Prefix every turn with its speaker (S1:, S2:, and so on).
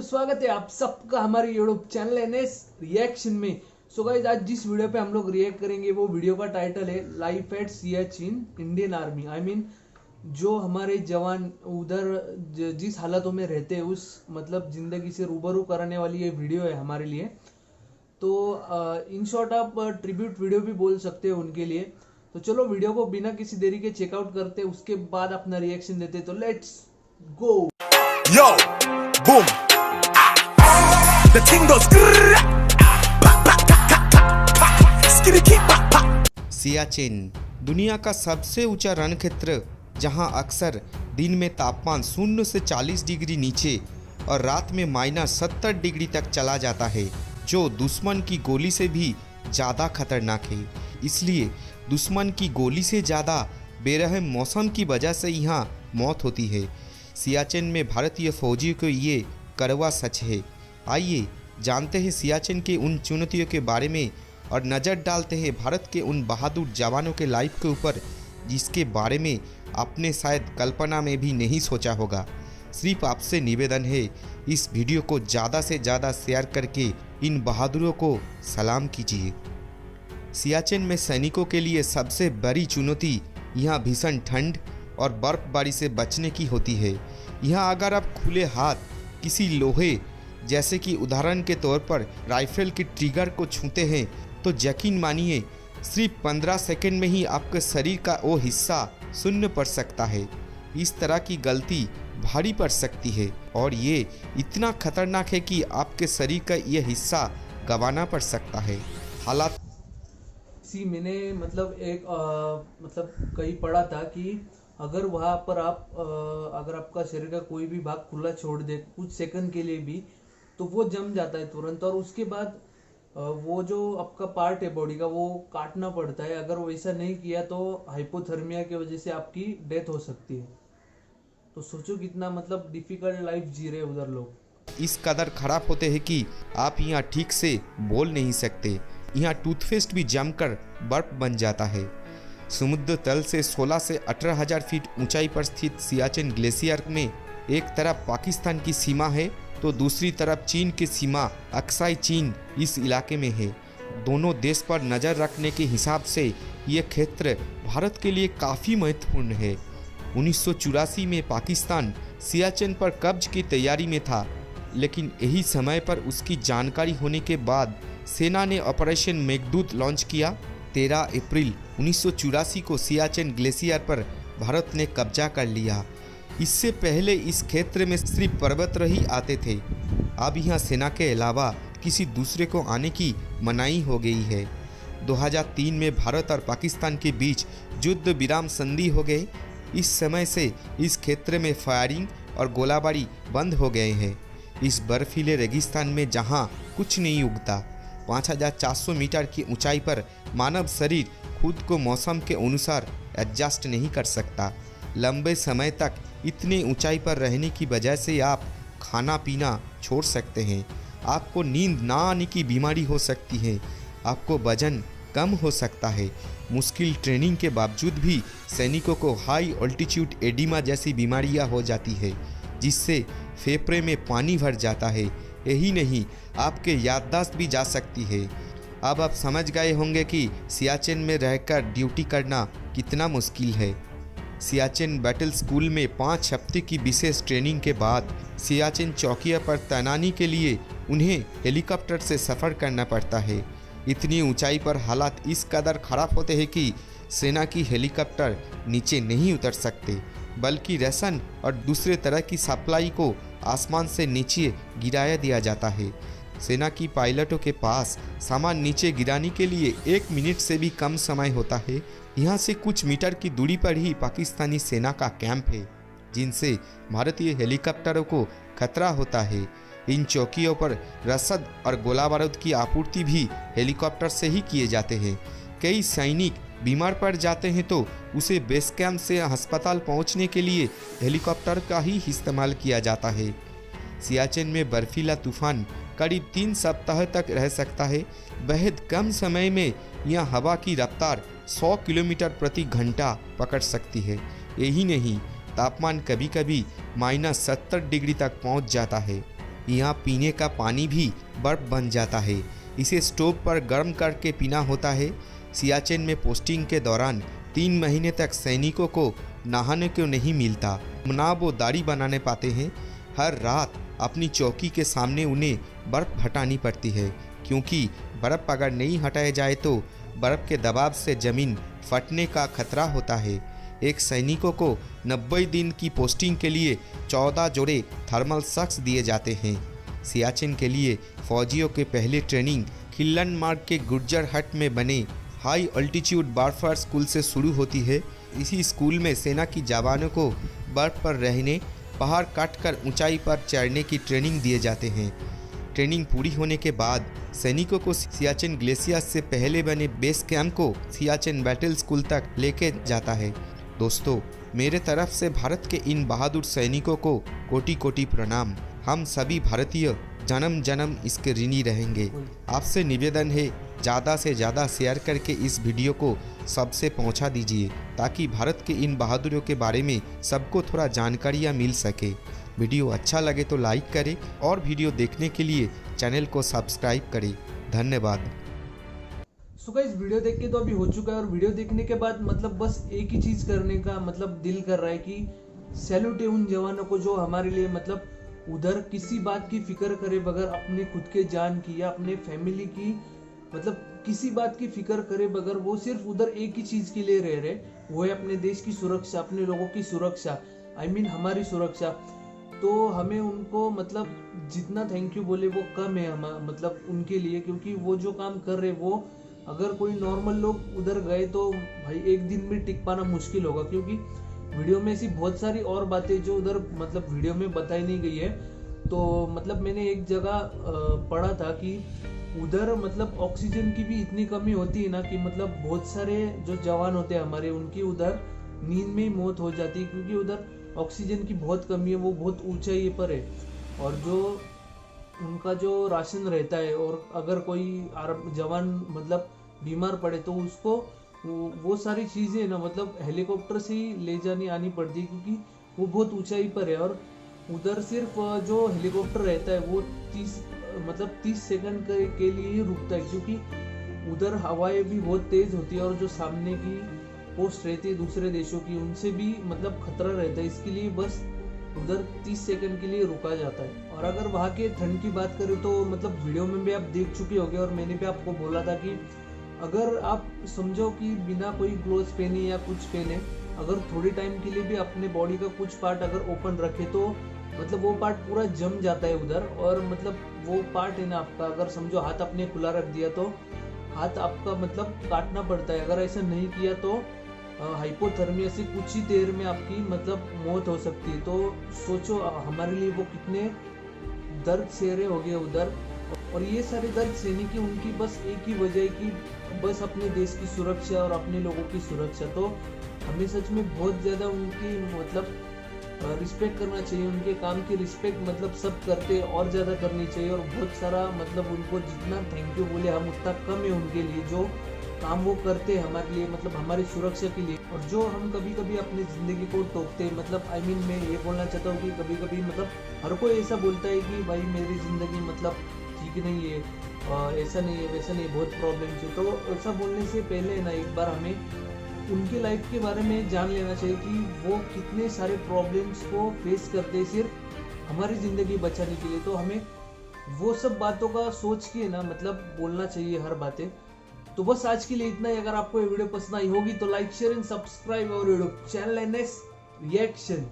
S1: तो स्वागत है आप सबका हमारे यूट्यूब चैनल एनएस रिएक्शन में। सो गाइस, आज जिस वीडियो पे हम लोग रिएक्ट करेंगे वो वीडियो का टाइटल है life at Siachen Indian army. I mean जो हमारे जवान उधर जिस हालातों में रहते हैं उस मतलब जिंदगी से रूबरू कराने वाली ये वीडियो है हमारे लिए। तो इन शॉर्ट आप ट्रिब्यूट वीडियो भी बोल सकते हो उनके लिए। तो चलो वीडियो को बिना किसी देरी के चेकआउट करते, उसके बाद अपना रिएक्शन देते। तो let's go.
S2: Yo, boom. The thing goes.
S3: Siachen दुनिया का सबसे ऊंचा रण क्षेत्र, जहां अक्सर दिन में तापमान 0 से 40 डिग्री नीचे और रात में -70 डिग्री तक चला जाता है, जो दुश्मन की गोली से भी ज़्यादा खतरनाक है। इसलिए दुश्मन की गोली से ज़्यादा बेरहम मौसम की वजह से यहाँ मौत होती है। सियाचिन में भारतीय फौजियों को ये कड़वा सच है। आइए जानते हैं सियाचिन के उन चुनौतियों के बारे में और नज़र डालते हैं भारत के उन बहादुर जवानों के लाइफ के ऊपर, जिसके बारे में आपने शायद कल्पना में भी नहीं सोचा होगा। सिर्फ आपसे निवेदन है, इस वीडियो को ज़्यादा से ज़्यादा शेयर करके इन बहादुरों को सलाम कीजिए। सियाचिन में सैनिकों के लिए सबसे बड़ी चुनौती यहाँ भीषण ठंड और बर्फबारी से बचने की होती है। यहाँ अगर आप खुले हाथ किसी लोहे, जैसे कि उदाहरण के तौर पर राइफल के ट्रिगर को छूते हैं, तो यकीन मानिए सिर्फ 15 सेकंड में ही आपके शरीर का वो हिस्सा शून्य पड़ सकता है। इस तरह की गलती भारी पड़ सकती है और ये इतना खतरनाक है कि आपके शरीर का यह हिस्सा गंवाना पड़ सकता है। हालात
S1: मैंने मतलब एक मतलब कहीं पढ़ा था कि अगर वहाँ पर आप अगर आपका शरीर का कोई भी भाग खुला छोड़ दे कुछ सेकंड के लिए भी, तो वो जम जाता है तुरंत, और उसके बाद वो जो आपका पार्ट है बॉडी का वो काटना पड़ता है। अगर वैसा नहीं किया तो हाइपोथर्मिया की वजह से आपकी डेथ हो सकती है। तो सोचो कितना मतलब डिफिकल्ट लाइफ जी रहे उधर लोग।
S3: इस कदर खराब होते हैं कि आप यहाँ ठीक से बोल नहीं सकते। यहाँ टूथपेस्ट भी जमकर बर्फ बन जाता है। समुद्र तल से 16 से 18,000 फीट ऊंचाई पर स्थित सियाचिन ग्लेशियर में एक तरफ पाकिस्तान की सीमा है तो दूसरी तरफ चीन की सीमा अक्साई चीन इस इलाके में है। दोनों देश पर नज़र रखने के हिसाब से ये क्षेत्र भारत के लिए काफ़ी महत्वपूर्ण है। 1984 में पाकिस्तान सियाचिन पर कब्ज की तैयारी में था, लेकिन यही समय पर उसकी जानकारी होने के बाद सेना ने ऑपरेशन मेघदूत लॉन्च किया। 13 अप्रैल 1984 को सियाचिन ग्लेशियर पर भारत ने कब्जा कर लिया। इससे पहले इस क्षेत्र में सिर्फ पर्वतारोही आते थे। अब यहाँ सेना के अलावा किसी दूसरे को आने की मनाही हो गई है। 2003 में भारत और पाकिस्तान के बीच युद्ध विराम संधि हो गए। इस समय से इस क्षेत्र में फायरिंग और गोलाबारी बंद हो गए हैं। इस बर्फीले रेगिस्तान में जहाँ कुछ नहीं उगता, 5,400 मीटर की ऊंचाई पर मानव शरीर खुद को मौसम के अनुसार एडजस्ट नहीं कर सकता। लंबे समय तक इतने ऊंचाई पर रहने की वजह से आप खाना पीना छोड़ सकते हैं। आपको नींद ना आने की बीमारी हो सकती है। आपको वजन कम हो सकता है। मुश्किल ट्रेनिंग के बावजूद भी सैनिकों को हाई ऑल्टीट्यूड एडिमा जैसी बीमारियां हो जाती है, जिससे फेफड़े में पानी भर जाता है। यही नहीं, आपके याददाश्त भी जा सकती है। अब आप समझ गए होंगे कि सियाचिन में रहकर ड्यूटी करना कितना मुश्किल है। सियाचिन बैटल स्कूल में 5 हफ्ते की विशेष ट्रेनिंग के बाद सियाचिन चौकिया पर तैनाती के लिए उन्हें हेलीकॉप्टर से सफ़र करना पड़ता है। इतनी ऊंचाई पर हालात इस कदर ख़राब होते हैं कि सेना की हेलीकॉप्टर नीचे नहीं उतर सकते, बल्कि राशन और दूसरे तरह की सप्लाई को आसमान से नीचे गिराया दिया जाता है। सेना की पायलटों के पास सामान नीचे गिराने के लिए 1 मिनट से भी कम समय होता है। यहाँ से कुछ मीटर की दूरी पर ही पाकिस्तानी सेना का कैंप है, जिनसे भारतीय हेलीकॉप्टरों को खतरा होता है। इन चौकियों पर रसद और गोला बारूद की आपूर्ति भी हेलीकॉप्टर से ही किए जाते हैं। कई सैनिक बीमार पड़ जाते हैं तो उसे बेस कैंप से अस्पताल पहुंचने के लिए हेलीकॉप्टर का ही इस्तेमाल किया जाता है। सियाचिन में बर्फीला तूफान करीब 3 सप्ताह तक रह सकता है। बेहद कम समय में यह हवा की रफ्तार 100 किलोमीटर प्रति घंटा पकड़ सकती है। यही नहीं, तापमान कभी कभी -70 डिग्री तक पहुंच जाता है। यहाँ पीने का पानी भी बर्फ़ बन जाता है। इसे स्टोव पर गर्म करके पीना होता है। सियाचिन में पोस्टिंग के दौरान 3 महीने तक सैनिकों को नहाने को नहीं मिलता, ना वो दाढ़ी बनाने पाते हैं। हर रात अपनी चौकी के सामने उन्हें बर्फ़ हटानी पड़ती है, क्योंकि बर्फ़ अगर नहीं हटाया जाए तो बर्फ़ के दबाव से ज़मीन फटने का खतरा होता है। एक सैनिकों को 90 दिन की पोस्टिंग के लिए 14 जोड़े थर्मल सॉक्स दिए जाते हैं। सियाचिन के लिए फौजियों के पहले ट्रेनिंग खिल्लन मार्ग के गुर्जर हट में बने हाई अल्टीट्यूड वारफेयर स्कूल से शुरू होती है। इसी स्कूल में सेना की जवानों को बर्फ़ पर रहने, पहाड़ काटकर ऊंचाई पर चढ़ने की ट्रेनिंग दिए जाते हैं। ट्रेनिंग पूरी होने के बाद सैनिकों को सियाचिन ग्लेशियर से पहले बने बेस कैंप को सियाचिन बैटल स्कूल तक लेके जाता है। दोस्तों, मेरे तरफ से भारत के इन बहादुर सैनिकों को कोटि कोटि प्रणाम। हम सभी भारतीय जन्म जन्म इसके ऋणी रहेंगे। आपसे निवेदन है, ज़्यादा से ज़्यादा शेयर करके इस वीडियो को सबसे पहुंचा दीजिए, ताकि भारत के इन बहादुरों के बारे में सबको थोड़ा जानकारियाँ मिल सके। वीडियो अच्छा लगे तो लाइक करें और वीडियो देखने के लिए चैनल को सब्सक्राइब करें। धन्यवाद।
S1: सो गाइस, वीडियो देख के तो अभी हो चुका है, और वीडियो देखने के बाद मतलब बस एक ही चीज़ करने का मतलब दिल कर रहा है कि सैल्यूट है उन जवानों को जो हमारे लिए मतलब उधर किसी बात की फिक्र करे बगैर अपने खुद के जान की या अपने फैमिली की मतलब किसी बात की फिक्र करे बगैर वो सिर्फ उधर एक ही चीज के लिए रह रहे, वो है अपने देश की सुरक्षा, अपने लोगों की सुरक्षा, हमारी सुरक्षा। तो हमें उनको मतलब जितना थैंक यू बोले वो कम है मतलब उनके लिए, क्योंकि वो जो काम कर रहे वो अगर कोई नॉर्मल लोग उधर गए तो भाई एक दिन में टिक पाना मुश्किल होगा, क्योंकि वीडियो में ऐसी बहुत सारी और बातें जो उधर मतलब वीडियो में बताई नहीं गई है। तो मतलब मैंने एक जगह पढ़ा था कि उधर मतलब ऑक्सीजन की भी इतनी कमी होती है ना कि मतलब बहुत सारे जो जवान होते हैं हमारे, उनकी उधर नींद में ही मौत हो जाती है, क्योंकि उधर ऑक्सीजन की बहुत कमी है, वो बहुत ऊंचाई पर है। और जो उनका जो राशन रहता है, और अगर कोई जवान मतलब बीमार पड़े तो उसको वो सारी चीज़ें ना मतलब हेलीकॉप्टर से ही ले जानी आनी पड़ती है, क्योंकि वो बहुत ऊंचाई पर है। और उधर सिर्फ जो हेलीकॉप्टर रहता है वो 30 सेकंड के लिए ही रुकता है, क्योंकि उधर हवाएं भी बहुत तेज होती है, और जो सामने की पोस्ट रहती है दूसरे देशों की, उनसे भी मतलब खतरा रहता है। इसके लिए बस उधर 30 सेकंड के लिए रुका जाता है। और अगर वहाँ के ठंड की बात करें तो मतलब वीडियो में भी आप देख चुके होंगे, और मैंने भी आपको बोला था कि अगर आप समझो कि बिना कोई ग्लोव्स पहने या कुछ पहने अगर थोड़ी टाइम के लिए भी अपने बॉडी का कुछ पार्ट अगर ओपन रखे तो मतलब वो पार्ट पूरा जम जाता है उधर। और मतलब वो पार्ट है ना आपका, अगर समझो हाथ आपने खुला रख दिया तो हाथ आपका मतलब काटना पड़ता है। अगर ऐसा नहीं किया तो हाइपोथर्मिया से कुछ ही देर में आपकी मतलब मौत हो सकती है। तो सोचो हमारे लिए वो कितने दर्द सह रहे होंगे उधर। और ये सारे दर्द सहने की उनकी बस एक ही वजह है कि बस अपने देश की सुरक्षा और अपने लोगों की सुरक्षा। तो हमें सच में बहुत ज़्यादा उनकी मतलब रिस्पेक्ट करना चाहिए, उनके काम की रिस्पेक्ट मतलब सब करते और ज़्यादा करनी चाहिए। और बहुत सारा मतलब उनको जितना थैंक यू बोले हम उतना कम है उनके लिए, जो काम वो करते हैं हमारे लिए मतलब हमारी सुरक्षा के लिए। और जो हम कभी कभी अपनी ज़िंदगी को टोकते हैं मतलब मैं ये बोलना चाहता हूँ कि कभी कभी मतलब हर कोई ऐसा बोलता है कि भाई मेरी ज़िंदगी मतलब ठीक नहीं है, ऐसा नहीं है वैसा नहीं है, बहुत प्रॉब्लम्स है। तो ऐसा बोलने से पहले ना एक बार हमें उनके लाइफ के बारे में जान लेना चाहिए कि वो कितने सारे प्रॉब्लम्स को फेस करते हैं सिर्फ हमारी ज़िंदगी बचाने के लिए। तो हमें वो सब बातों का सोच के ना मतलब बोलना चाहिए हर बातें। तो बस आज के लिए इतना ही। अगर आपको ये वीडियो पसंद आई होगी तो लाइक शेयर एंड सब्सक्राइब और यूट्यूब चैनल NS रिएक्शन।